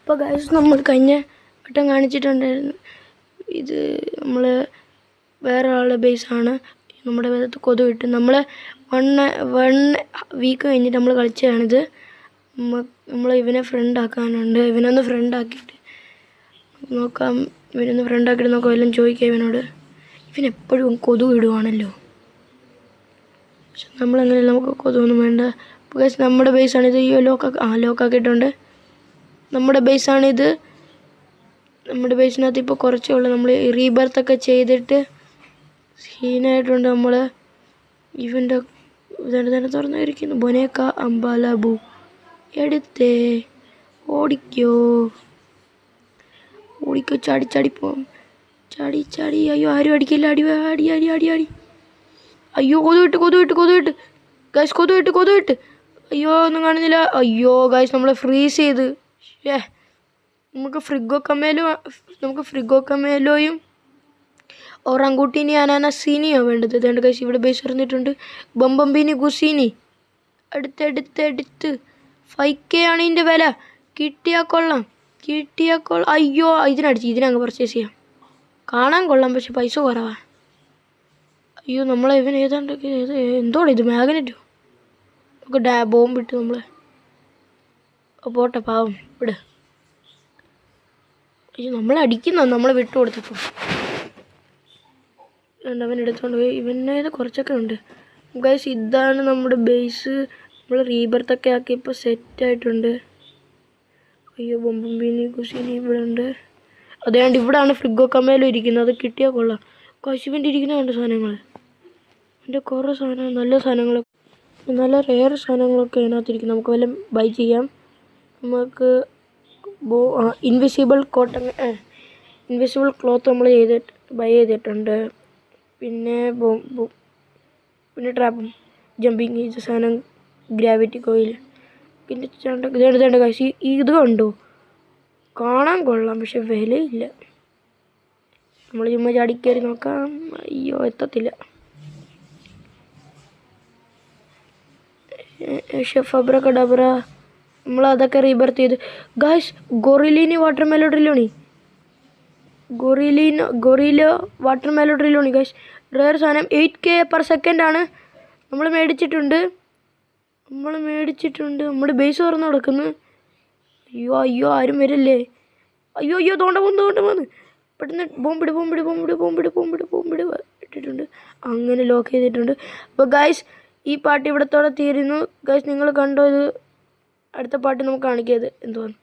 അപ്പോൾ ഗൈസ് നമ്മൾ കഴിഞ്ഞ വട്ടം കാണിച്ചിട്ടുണ്ടായിരുന്നു. ഇത് നമ്മൾ വേറെ ആളുടെ ബേസാണ്. നമ്മുടെ വേദത്ത് കൊതു ഇട്ട് നമ്മൾ 1 വീക്ക് കഴിഞ്ഞിട്ട് നമ്മൾ കളിച്ചതാണിത്. നമ്മൾ ഇവനെ ഫ്രണ്ടാക്കാനുണ്ട്. ഇവനൊന്ന് ഫ്രണ്ടാക്കിയിട്ട് നോക്കാം. ഇവനൊന്ന് ഫ്രണ്ടാക്കിയിട്ട് നോക്കാം. എല്ലാം ചോദിക്കാം ഇവനോട്. ഇവനെപ്പോഴും കൊതു ഇടുവാണല്ലോ. പക്ഷെ നമ്മളങ്ങനെയല്ല, നമുക്ക് കൊതുവൊന്നും വേണ്ട. ഗൈസ് നമ്മുടെ ബേസാണിത്. ഈ ലോക്കാക്കിയിട്ടുണ്ട്. നമ്മുടെ ബേസാണിത്. നമ്മുടെ ബേസിനകത്ത് ഇപ്പോൾ കുറച്ചേ ഉള്ളൂ. നമ്മൾ റീബർത്തൊക്കെ ചെയ്തിട്ട് സീനായിട്ടുണ്ട്. നമ്മൾ ഇവൻ്റെ തന്നെ തുറന്നിരിക്കുന്നു. ബൊനേക്ക അമ്പാലാബു എടുത്തേ ഓടിക്കോ ചാടി പോവാം. ചാടി. അയ്യോ ആരും അടിക്കില്ല. അടി. അയ്യോ കൊതുവിട്ട് ഗൈസ്, കൊതുവിട്ട്. അയ്യോ ഒന്നും കാണുന്നില്ല. അയ്യോ ഗൈസ് നമ്മൾ ഫ്രീസ് ചെയ്ത്. നമുക്ക് ഫ്രിഗോ കമേലോയും ഒറങ്കൂട്ടിനി അനാനസീനിയോ വേണ്ടത്. ഇതേണ്ട ഗൈസ് ഇവിടെ ബേസ് പറഞ്ഞിട്ടുണ്ട്. ബംബംബിനി ഗുസീനി അടുത്ത് 5K ആണ് ഇതിൻ്റെ വില. കിട്ടിയാൽ കൊള്ളാം. അയ്യോ ഇതിനങ്ങ് പർച്ചേസ് ചെയ്യാം. കാണാൻ കൊള്ളാം, പക്ഷെ പൈസ കുറവാ. അയ്യോ നമ്മളെ ഇവൻ എന്തോടെ ഇത് മാഗ്നറ്റോ? നമുക്ക് ബോംബിട്ട് നമ്മൾ പോട്ടെ, പാവം ഇവിടെ. അയ്യോ നമ്മളെ നമ്മളെ വിട്ടു കൊടുത്തപ്പോൾ അവൻ എടുത്തുകൊണ്ട് പോയി. ഇവനേത് കുറച്ചൊക്കെ ഉണ്ട് ഗൈസ്. ഇതാണ് നമ്മുടെ ബേസ്. നമ്മൾ റീബർത്തൊക്കെ ആക്കിയപ്പോൾ സെറ്റായിട്ടുണ്ട്. അയ്യോ ബൊമ്പുംബിനി കുസിനി ഇവിടെ ഉണ്ട്. അതുകൊണ്ട് ഇവിടെയാണ് ഫ്രിഗോ കമേലും ഇരിക്കുന്നത്. അത് കിട്ടിയാൽ കൊള്ളാം. കശുവിൻ്റെ ഇരിക്കുന്ന കണ്ട സാധനങ്ങൾ, എൻ്റെ കുറേ സാധനം, നല്ല സാധനങ്ങൾ, നല്ല റെയർ സാധനങ്ങളൊക്കെ അതിനകത്തിരിക്കും. നമുക്ക് വല്ല ബൈ ചെയ്യാം. നമുക്ക് ഇൻവിസിബിൾ ക്ലോത്ത് നമ്മൾ ബൈ ചെയ്തിട്ടുണ്ട്. പിന്നെ ട്രാപ്പും ജമ്പിങ് ചെയ്ത സാധനം, ഗ്രാവിറ്റി കോയിൽ, പിന്നെ ഇതേണ്ട കാശ്. ഇത് കണ്ടോ, കാണാൻ കൊള്ളാം, പക്ഷെ വിലയില്ല. നമ്മൾ ചുമ്മാ ചാടിക്കയറി നോക്കാം. അയ്യോ എത്തത്തില്ല. ഫബ്രക്കഡബ്ര നമ്മൾ അതൊക്കെ റീബർത്ത് ചെയ്ത്. ഗായ്സ് ഗൊറിലോ വാട്ടർ മെലോഡ്രിലോണി ഗായ്സ്, റെയർ സാധനം. 8K per second ആണ്. നമ്മൾ മേടിച്ചിട്ടുണ്ട്. നമ്മുടെ ബേസ് തുറന്ന് കൊടുക്കുന്നു. അയ്യോ ആരും വരില്ലേ. അയ്യോ തോണ്ട വന്ന് പെട്ടെന്ന് ബോംബിട് ഇട്ടിട്ടുണ്ട്. അങ്ങനെ ലോക്ക് ചെയ്തിട്ടുണ്ട്. അപ്പോൾ ഗായ്സ് ഈ പാട്ട് ഇവിടത്തോടെ തീരുന്നു. ഗൈസ് നിങ്ങൾ കണ്ടോ? ഇത് അടുത്ത പാട്ട് നമുക്ക് കാണിക്കാം. എന്തുവാണ്